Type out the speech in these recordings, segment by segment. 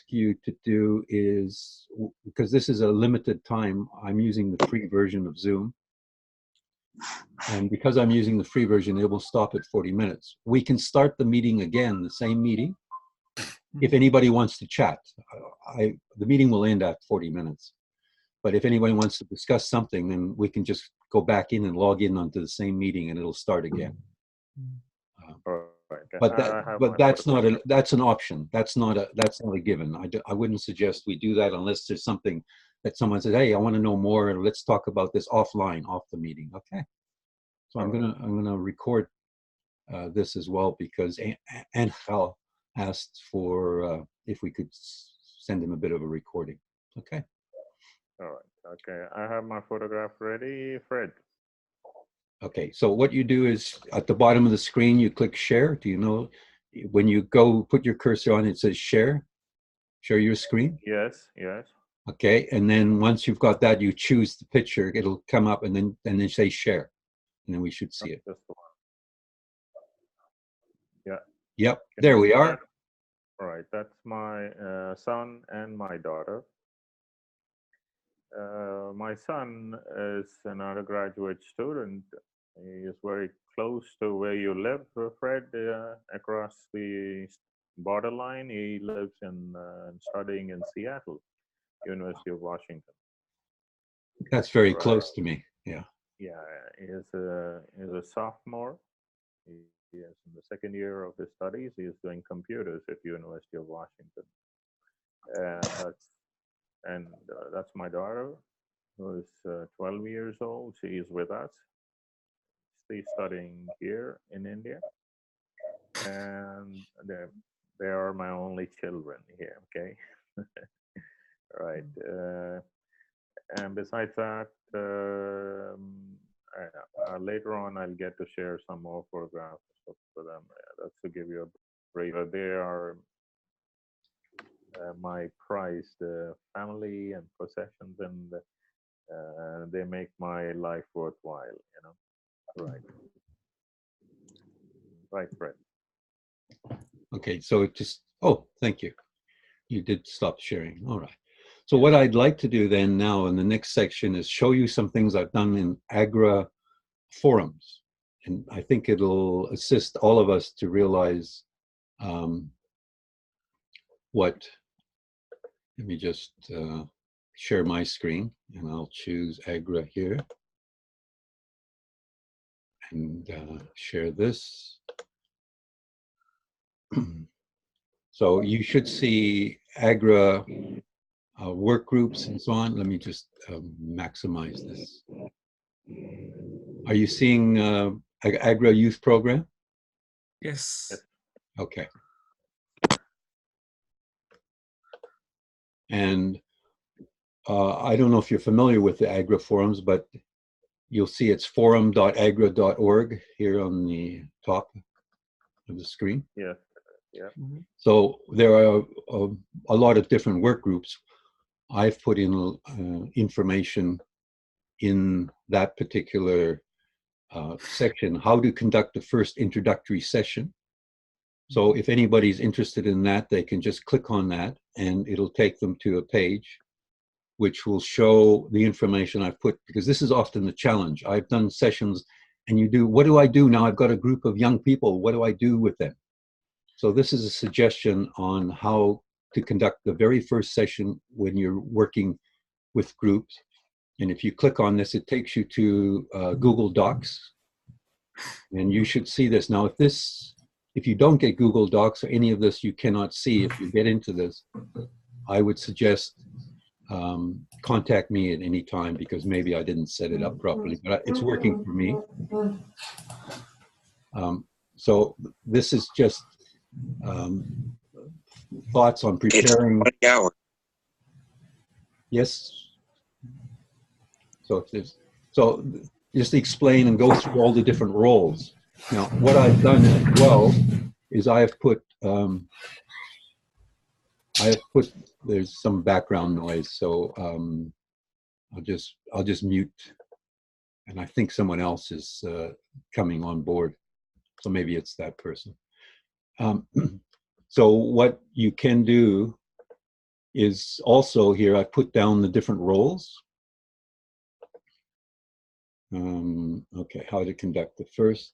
you to do is, because this is a limited time, I'm using the free version of Zoom. And because I'm using the free version, it will stop at 40 minutes. We can start the meeting again, the same meeting, if anybody wants to chat. The meeting will end at 40 minutes. But if anybody wants to discuss something, then we can just go back in and log in onto the same meeting and it'll start again. But that's not that's an option. That's not a given. I wouldn't suggest we do that unless there's something that someone says, hey, I want to know more, and let's talk about this offline, off the meeting. Okay. So I'm gonna record this as well, because Angel asked for if we could send him a bit of a recording. Okay. All right. Okay. I have my photograph ready, Fred. Okay. So what you do is at the bottom of the screen, you click share. Do you know when you go put your cursor on it, says share? Share your screen? Yes. Yes. Okay. And then once you've got that, you choose the picture. It'll come up and then say share. And then we should see it. Yeah. Yep. There we are. All right. That's my son and my daughter. My son is an undergraduate student. He is very close to where you live, Fred, across the borderline. He lives in studying in Seattle, University of Washington. That's very close to me. Yeah. Yeah, he's a sophomore. He is in the second year of his studies. He is doing computers at University of Washington. That's my daughter, who is 12 years old. She is with us. She's studying here in India. And they are my only children here, okay? Right. And besides that, later on, I'll get to share some more photographs for them. That's to give you a brief. They are my prized family and possessions, and they make my life worthwhile, you know. Right. Right, Fred. Okay, so it just, oh, thank you. You did stop sharing. All right. So what I'd like to do then now in the next section is show you some things I've done in Agora forums. And I think it'll assist all of us to realize let me just share my screen, and I'll choose Agora here and share this. So you should see Agora work groups and so on. Let me just maximize this. Are you seeing Agora Youth Program? Yes. Okay. And I don't know if you're familiar with the Agora forums, but you'll see it's forum.agora.org here on the top of the screen. Yeah. Yeah. So there are a lot of different work groups. I've put in information in that particular section, how to conduct the first introductory session. So if anybody's interested in that, they can just click on that and it'll take them to a page which will show the information I've put, because this is often the challenge. I've done sessions and you do, what do I do now? I've got a group of young people. What do I do with them? So this is a suggestion on how to conduct the very first session when you're working with groups. And if you click on this, it takes you to Google Docs. And you should see this. Now, if you don't get Google Docs or any of this, you cannot see. If you get into this, I would suggest contact me at any time, because maybe I didn't set it up properly, but it's working for me. So this is just thoughts on preparing. It's 20 hours. Yes. So just explain and go through all the different roles. Now, what I've done as well is I have put there's some background noise, so I'll just mute, and I think someone else is coming on board, so maybe it's that person. So what you can do is also here. I put down the different roles. Okay, how to conduct the first.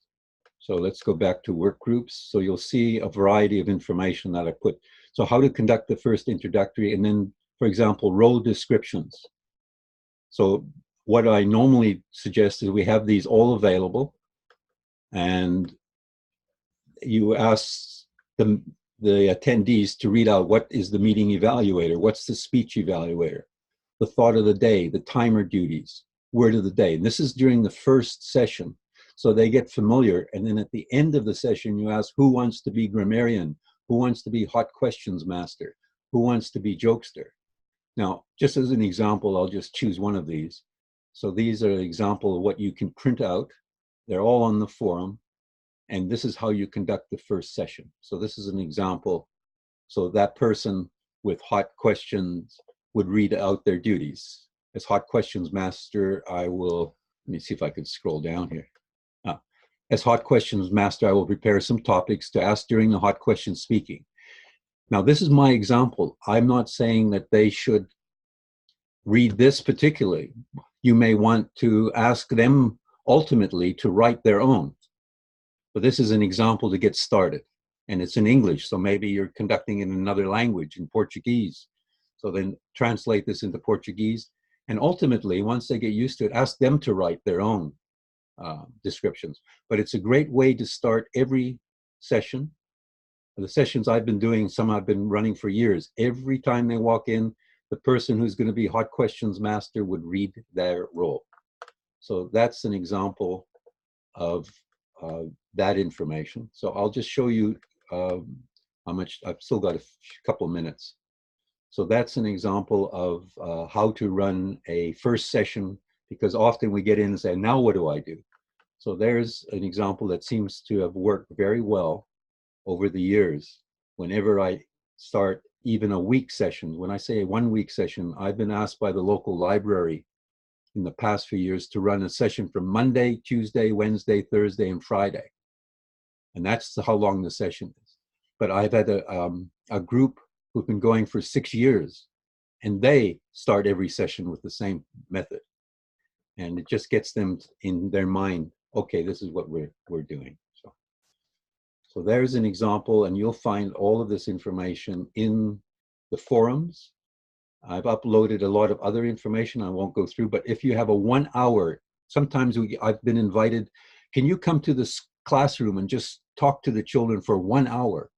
So let's go back to work groups. So you'll see a variety of information that I put. So how to conduct the first introductory, and then, for example, role descriptions. So what I normally suggest is we have these all available, and you ask the attendees to read out what is the meeting evaluator, what's the speech evaluator, the thought of the day, the timer duties, word of the day. And this is during the first session. So they get familiar. And then at the end of the session, you ask who wants to be grammarian, who wants to be hot questions master, who wants to be jokester. Now, just as an example, I'll just choose one of these. So these are an example of what you can print out. They're all on the forum. And this is how you conduct the first session. So this is an example. So that person with hot questions would read out their duties. As hot questions master, I will, let me see if I can scroll down here. As hot questions master, I will prepare some topics to ask during the hot question speaking. Now, this is my example. I'm not saying that they should read this particularly. You may want to ask them ultimately to write their own. But this is an example to get started. And it's in English, so maybe you're conducting in another language, in Portuguese. So then translate this into Portuguese. And ultimately, once they get used to it, ask them to write their own descriptions. But it's a great way to start every session. The sessions I've been doing, some I've been running for years. Every time they walk in, the person who's going to be hot questions master would read their role. So that's an example of that information. So I'll just show you how much, I've still got a couple of minutes. So that's an example of how to run a first session, because often we get in and say, now what do I do? So there's an example that seems to have worked very well over the years. Whenever I start even a week session, when I say a 1 week session, I've been asked by the local library in the past few years to run a session from Monday, Tuesday, Wednesday, Thursday, and Friday. And that's how long the session is. But I've had a group who've been going for 6 years, and they start every session with the same method. And it just gets them in their mind, okay, this is what we're doing. So there's an example, and you'll find all of this information in the forums. I've uploaded a lot of other information I won't go through, but if you have a 1 hour, sometimes I've been invited, can you come to this classroom and just talk to the children for 1 hour?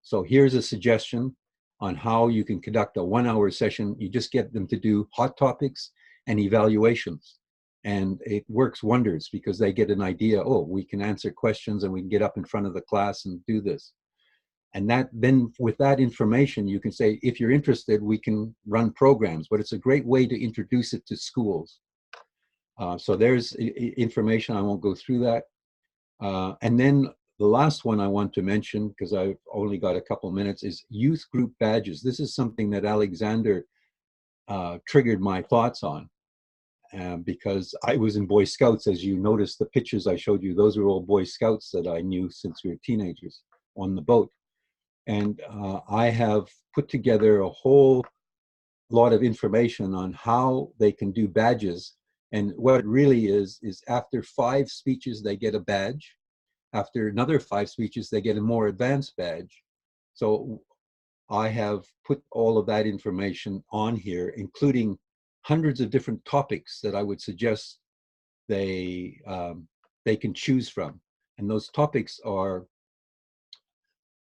So here's a suggestion on how you can conduct a 1 hour session. You just get them to do hot topics and evaluations. And it works wonders because they get an idea, oh, we can answer questions and we can get up in front of the class and do this. And that then with that information, you can say, if you're interested, we can run programs, but it's a great way to introduce it to schools. So there's information, I won't go through that. And then the last one I want to mention, because I've only got a couple minutes, is youth group badges. This is something that Alexander triggered my thoughts on. Because I was in Boy Scouts, as you noticed the pictures I showed you, those are all Boy Scouts that I knew since we were teenagers on the boat. And I have put together a whole lot of information on how they can do badges. And what it really is after 5 speeches, they get a badge. After another 5 speeches, they get a more advanced badge. So I have put all of that information on here, including hundreds of different topics that I would suggest they can choose from. And those topics are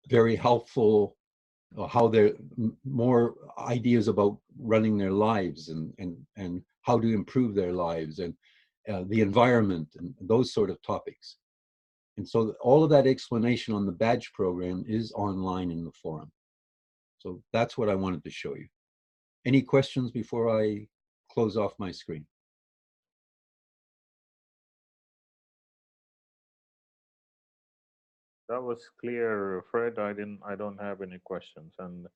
very helpful, how they're more ideas about running their lives and how to improve their lives and the environment and those sort of topics. And so all of that explanation on the badge program is online in the forum. So that's what I wanted to show you. Any questions before I close off my screen? That was clear, Fred. I don't have any questions, and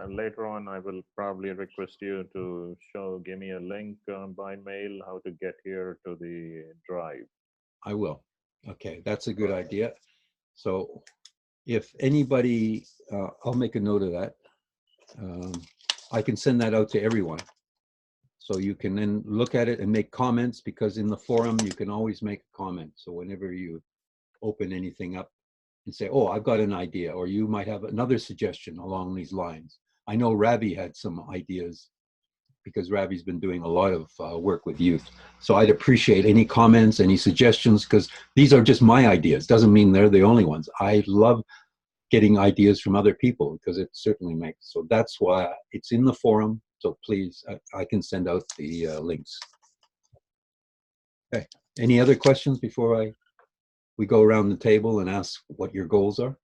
later on I will probably request you to give me a link by mail how to get here to the drive. I will. Okay, that's a good idea. So if anybody, I'll make a note of that. I can send that out to everyone. So you can then look at it and make comments, because in the forum, you can always make a comment. So whenever you open anything up and say, oh, I've got an idea, or you might have another suggestion along these lines. I know Ravi had some ideas, because Ravi's been doing a lot of work with youth. So I'd appreciate any comments, any suggestions, because these are just my ideas. Doesn't mean they're the only ones. I love getting ideas from other people, because it certainly makes, so that's why it's in the forum. So please, I can send out the links. Okay, any other questions before we go around the table and ask what your goals are?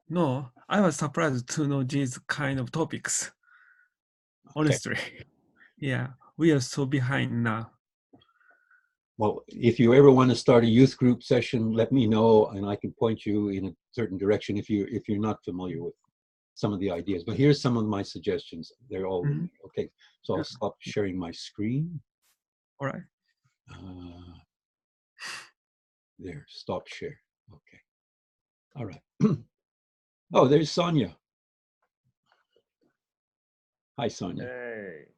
No, I was surprised to know these kind of topics. Honestly, yeah, we are so behind now. Well, if you ever want to start a youth group session, let me know, and I can point you in a certain direction if you're not familiar with some of the ideas. But here's some of my suggestions. They're all okay. So I'll stop sharing my screen. All right. There, stop share. Okay. All right. Oh, there's Sonia. Hi, Sonia. Hey.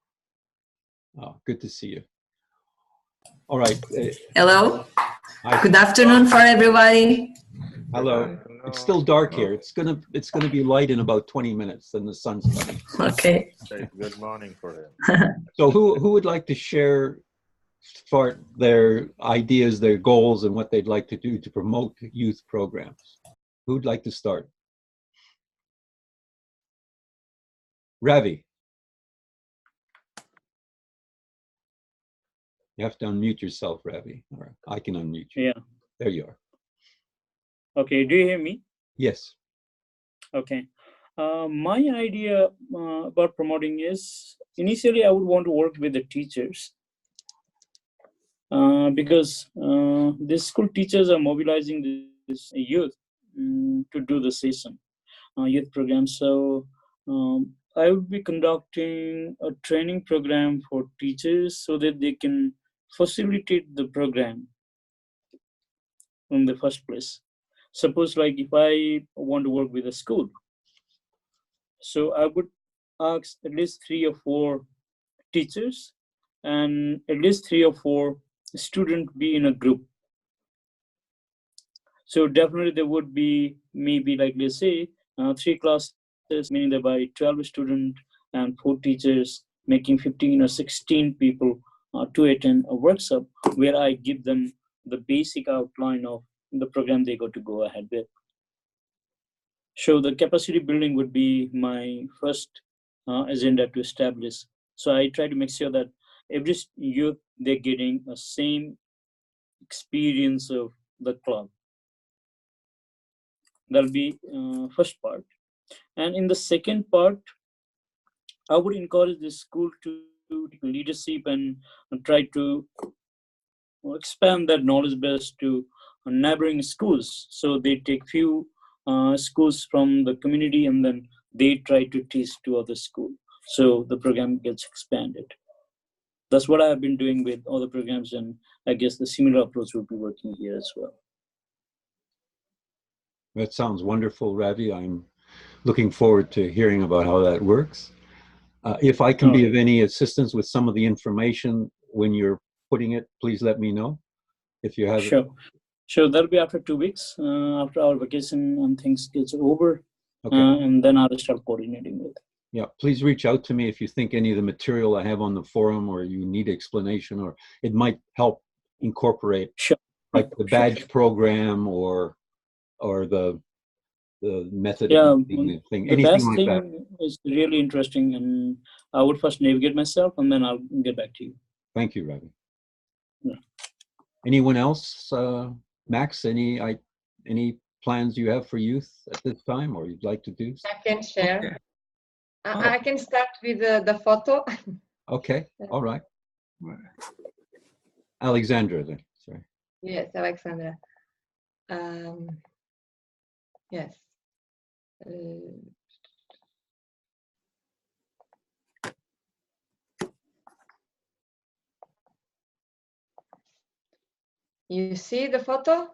Oh, good to see you. All right. Hello. Hi. Good afternoon for everybody. Hello. It's still dark here. It's gonna be light in about 20 minutes, then the sun's coming. Okay. Good morning for him. So who would like to share their ideas, their goals, and what they'd like to do to promote youth programs? Who'd like to start? Ravi. You have to unmute yourself, Ravi. All right, I can unmute you. Yeah. There you are. Okay, do you hear me? Yes. Okay. My idea about promoting is, initially I would want to work with the teachers because the school teachers are mobilizing this youth to do the session, youth program. So I would be conducting a training program for teachers so that they can facilitate the program in the first place. Suppose like if I want to work with a school, so I would ask at least 3 or 4 teachers and at least 3 or 4 students be in a group. So definitely there would be maybe like, let's say 3 classes, meaning that by 12 students and 4 teachers, making 15 or 16 people to attend a workshop where I give them the basic outline of the program they got to go ahead with. So the capacity building would be my first agenda to establish. So I try to make sure that every youth, they're getting the same experience of the club. That'll be first part. And in the second part, I would encourage the school to take leadership and try to expand that knowledge base to neighboring schools. So they take few schools from the community and then they try to teach to other schools. So the program gets expanded. That's what I have been doing with other programs, and I guess the similar approach will be working here as well. That sounds wonderful, Ravi. I'm looking forward to hearing about how that works. If I can be of any assistance with some of the information when you're putting it, please let me know. If you have Sure. Sure, that'll be after 2 weeks, after our vacation and things gets over. Okay. And then I'll start coordinating with. Yeah, please reach out to me if you think any of the material I have on the forum or you need explanation, or it might help incorporate like the badge program or the method of thing. The Anything best like thing that. is really interesting, and I would first navigate myself and then I'll get back to you. Thank you, Ravi. Yeah. Anyone else? Max, any plans you have for youth at this time, or you'd like to do? I can share. Okay. I can start with the photo. Okay, all right. Alexandra then, sorry. Yes, Alexandra. Yes. You see the photo?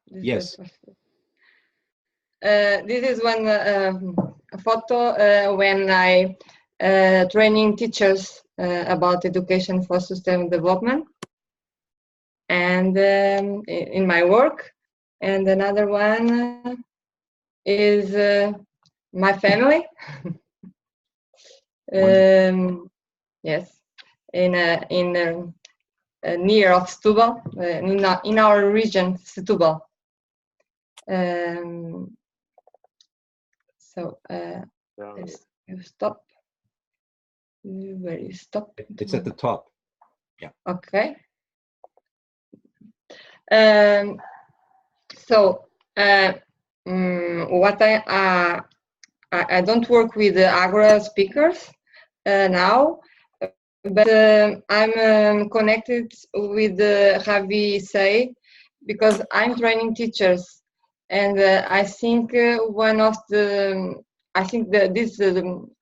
Yes. This is one photo when I training teachers about education for sustainable development, and in my work. And another one is my family. Yes, near of Setúbal, in our region, Setúbal. So you stop. Where you stop? It's at the top. Yeah. Okay. So what I don't work with the Agora speakers now, but I'm connected with Ravi Say because I'm training teachers, and I think this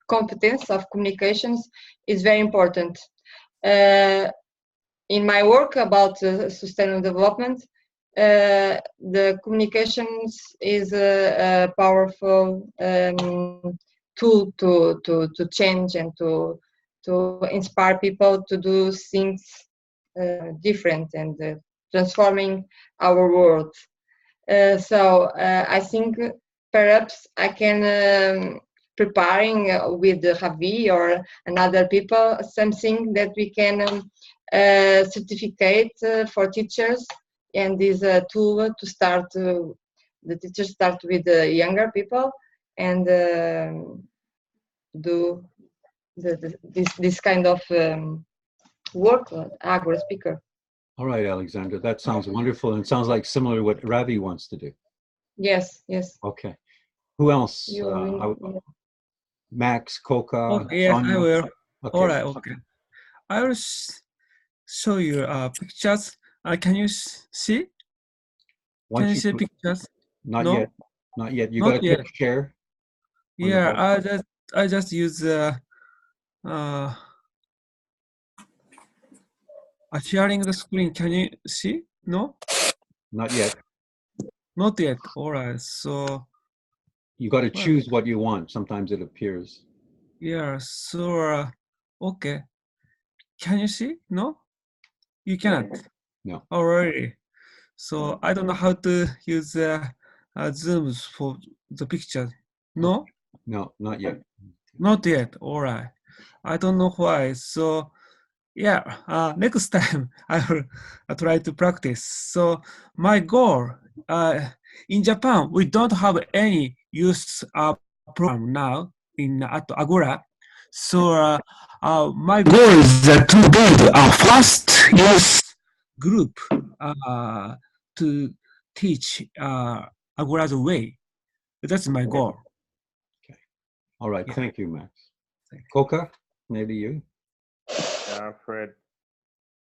competence of communications is very important. In my work about sustainable development, the communications is a powerful tool to change and to inspire people to do things different and transforming our world. So I think perhaps I can preparing with Ravi or another people something that we can certificate for teachers, and this tool to start the teachers start with the younger people and do this kind of work, Agora speaker. All right, Alexandra, that sounds wonderful, and it sounds like similar to what Ravi wants to do. Yes, yes. Okay. Who else? Max, Coca, Okay, yes, I Sonia? will. Okay. All right, okay. I will show you pictures. Can you see? Once Can you see put- pictures? Not No? yet. Not yet. You Not got to yet. click share. Yeah, I just use sharing the screen. Can you see? No? Not yet. Not yet. All right. So You got to choose what you want. Sometimes it appears. yeah. So okay. Can you see? No? You cannot. No. Already. So I don't know how to use zooms for the picture. No? No, not yet. Not yet. All right. I don't know why. So yeah, next time I will try to practice. So my goal in Japan, we don't have any youth program now at Agora. So my goal is to build a first youth group to teach Agora's way. That's my goal. Okay. All right. Yeah. Thank you, Max. Thank you. Coca, maybe you. Fred.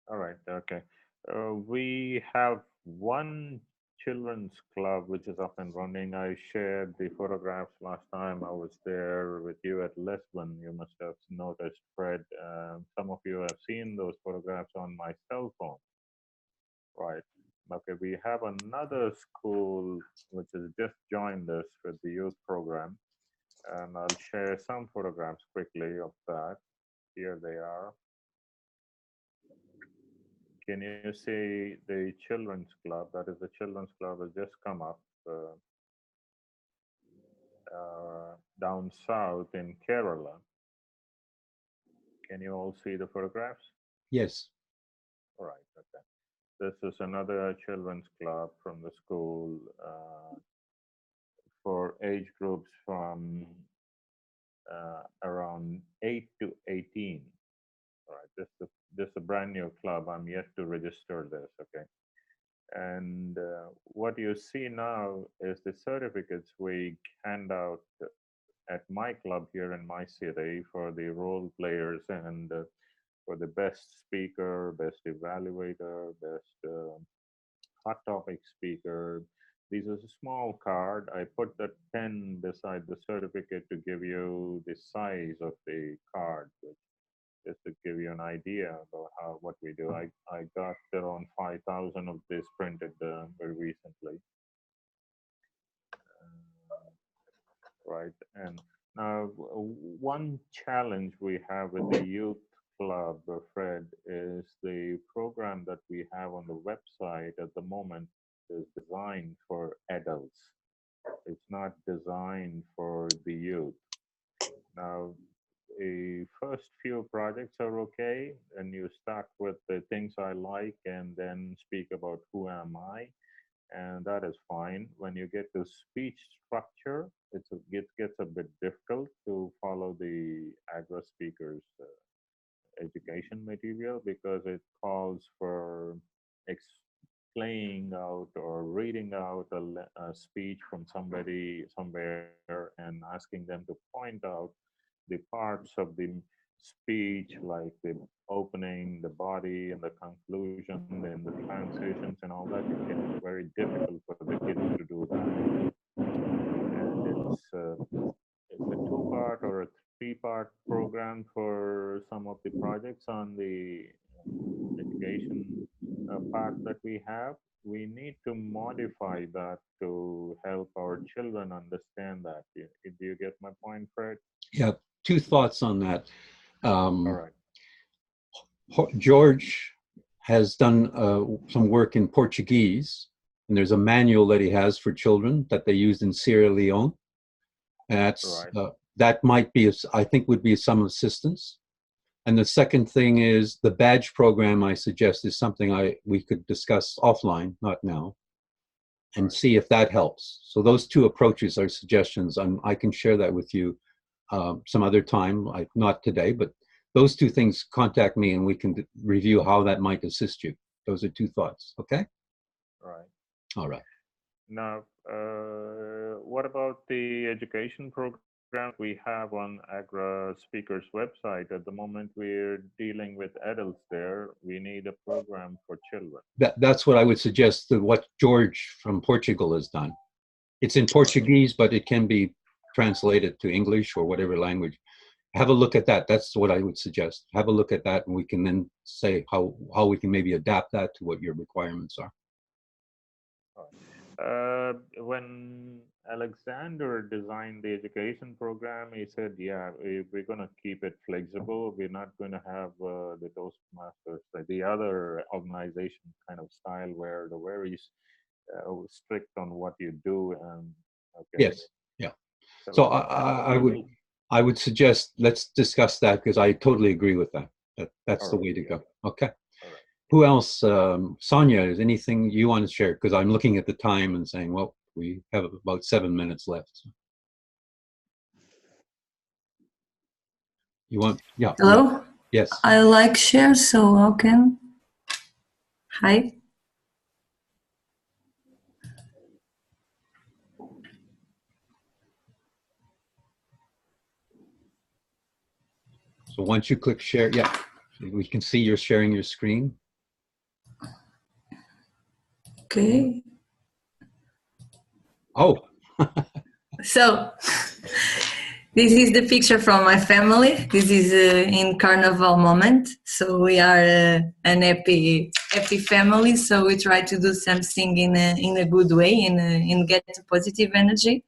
All right. Okay. We have one children's club which is up and running. I shared the photographs last time I was there with you at Lisbon. You must have noticed, Fred. Some of you have seen those photographs on my cell phone. Right. Okay. We have another school which has just joined us with the youth program, and I'll share some photographs quickly of that. Here they are. Can you see the children's club? That is the children's club has just come up down south in Kerala. Can you all see the photographs? Yes. All right. Okay. This is another children's club from the school for age groups from around 8 to 18. All right. This is a brand new club. I'm yet to register this. Okay. And what you see now is the certificates we hand out at my club here in my city for the role players and for the best speaker, best evaluator, best hot topic speaker. This is a small card. I put the pen beside the certificate to give you the size of the card, just to give you an idea about what we do. I got around 5,000 of this printed very recently. Right, and Now, one challenge we have with the youth club, Fred, is the program that we have on the website at the moment is designed for adults. It's not designed for the youth. Now, the first few projects are okay, and you start with the things I like and then speak about who am I, and that is fine. When you get to speech structure, it gets a bit difficult to follow the Agora speakers education material because it calls for playing out or reading out a speech from somebody somewhere and asking them to point out the parts of the speech, like the opening, the body, and the conclusion, and the transitions, and all that. It gets very difficult for the kids to do that. And it's a two-part or a three-part program for some of the projects on the education part that we have. We need to modify that to help our children understand that. Do you get my point, Fred? Yeah, two thoughts on that. All right. George has done some work in Portuguese, and there's a manual that he has for children that they use in Sierra Leone. That's Right. That might be, I think, would be some assistance. And the second thing is the badge program I suggest is something we could discuss offline, not now, and Right. see if that helps. So those two approaches are suggestions. I can share that with you some other time, not today, but those two things, contact me and we can review how that might assist you. Those are two thoughts, okay? Right. All right. Now, what about the education program we have on Agora Speakers website? At the moment, we're dealing with adults there. We need a program for children. That's what I would suggest, what George from Portugal has done. It's in Portuguese, but it can be translated to English or whatever language. Have a look at that. That's what I would suggest. Have a look at that, and we can then say how we can maybe adapt that to what your requirements are. When Alexander designed the education program, he said, yeah, we're going to keep it flexible. We're not going to have the Toastmasters, the other organization kind of style where they're very strict on what you do. And okay. Yes, yeah. So I would suggest let's discuss that, because I totally agree with that. That's the way to go. Okay. All right. Who else? Sonia, is anything you want to share? Because I'm looking at the time and saying, well, we have about 7 minutes left. So. You want? Yeah. Hello? Yes. I like share, so how can? Hi. So once you click share, yeah, we can see you're sharing your screen. Okay. Oh. So this is the picture from my family. This is in Carnival moment. So we are an happy family. So we try to do something in a good way, in get positive energy.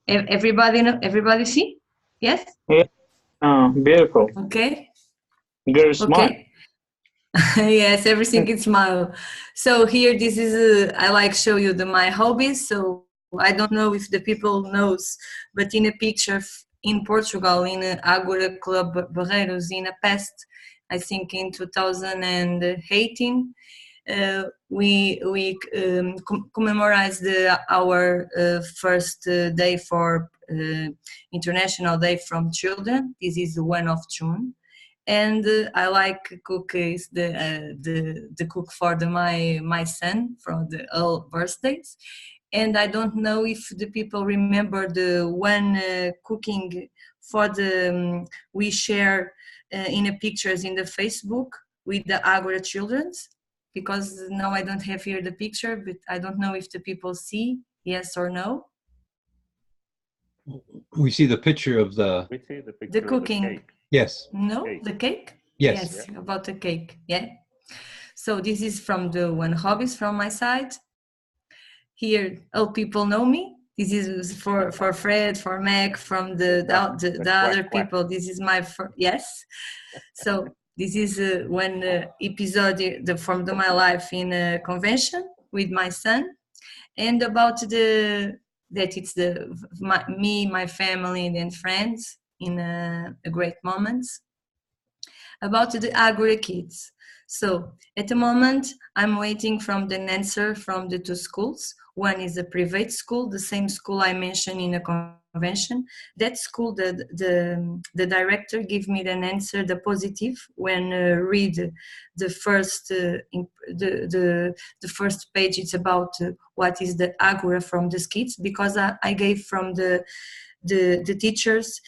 Everybody see? Yes. Yeah. Beautiful. Okay. Girl smart. Okay. Yes, everything is smile. So here, this is I like show you my hobbies. So I don't know if the people knows, but in a picture in Portugal, in Agora Club Barreiros, in a past, I think in 2018, we commemorate our first day for International Day from Children. This is the 1 of June. And I like cookies, the cook for my son for the all birthdays. And I don't know if the people remember the one cooking for the we share in the pictures in the Facebook with the Agora children's, because now I don't have here the picture, but I don't know if the people see, yes or no. We see the picture of the cooking. Of the cake. Yes. No, cake. the cake? Yes. Yes, about the cake, yeah. So this is from the one hobbies from my side. Here, all people know me. This is for Fred, for Mac, from the other people. This is my yes. So this is one episode from my life in a convention with my son, and about that it's me, my family, and friends in a great moments. About the Agora kids. So at the moment, I'm waiting from the answer from the two schools. One is a private school, the same school I mentioned in a convention. That school, the director gave me an answer, the positive, when read the first the first page. It's about what is the Agora from the kids, because I gave from the teachers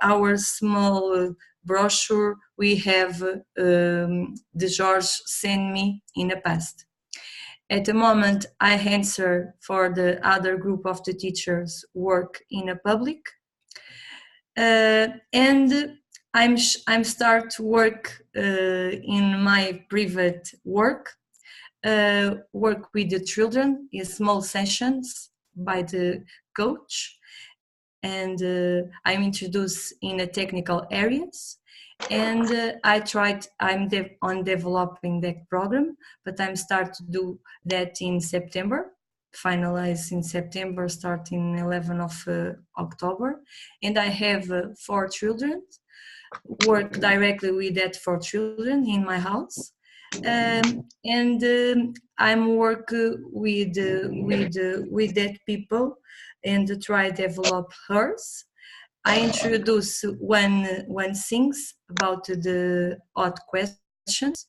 our small brochure we have the George sent me in the past. At the moment, I answer for the other group of the teachers work in a public, and I'm start to work in my private work with the children in small sessions by the coach, and I'm introduced in the technical areas, and I'm on developing that program, but I'm start to do that in September, finalize in September, starting 11 of October, and I have 4 children, work directly with that 4 children in my house, and I'm work with that people and try develop hers. I introduce one things about the odd questions,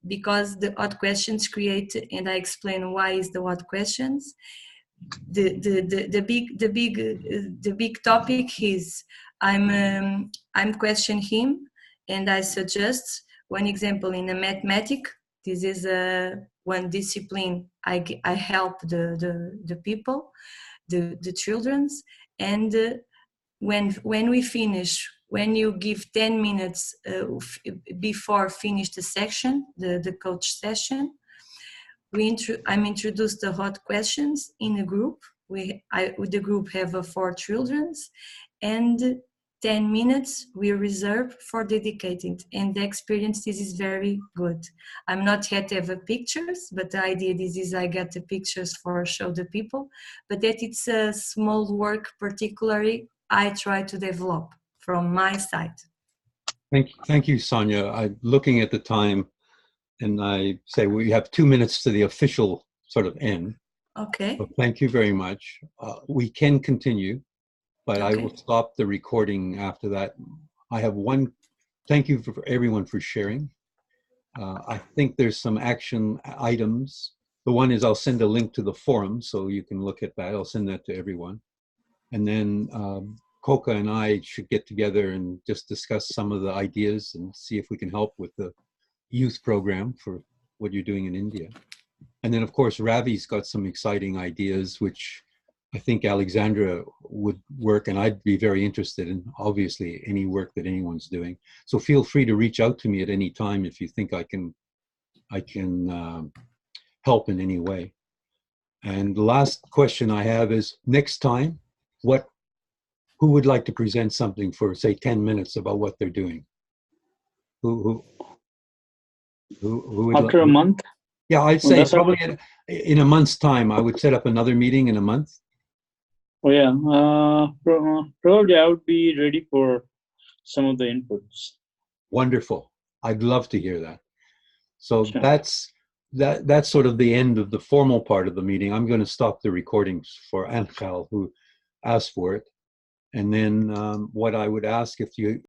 because the odd questions create, and I explain why is the odd questions. The big topic is I'm question him, and I suggest one example in a mathematic. This is one discipline I help the people, the children's, and when we finish, when you give 10 minutes before finish the section, the coach session, I'm introduced the hot questions in a group. The group have 4 children, and 10 minutes we reserve for dedicated, and the experience this is very good. I'm not yet have pictures, but the idea is I get the pictures for show the people, but that it's a small work particularly I try to develop from my side. Thank you, Sonia. I'm looking at the time, and I say we have 2 minutes to the official sort of end. Okay. So thank you very much. We can continue, but Okay. I will stop the recording after that. I have one. Thank you for everyone for sharing. I think there's some action items. The one is I'll send a link to the forum so you can look at that. I'll send that to everyone. And then Coca and I should get together and just discuss some of the ideas and see if we can help with the youth program for what you're doing in India. And then, of course, Ravi's got some exciting ideas, which I think Alexandra would work, and I'd be very interested in, obviously, any work that anyone's doing. So feel free to reach out to me at any time if you think I can help in any way. And the last question I have is, next time, who would like to present something for, say, 10 minutes about what they're doing? Who would After a month? Yeah, I'd say probably in a month's time. I would set up another meeting in a month. Oh yeah, probably I would be ready for some of the inputs. Wonderful. I'd love to hear that. So Sure. that's sort of the end of the formal part of the meeting. I'm going to stop the recordings for Angel, who asked for it. And then what I would ask, if you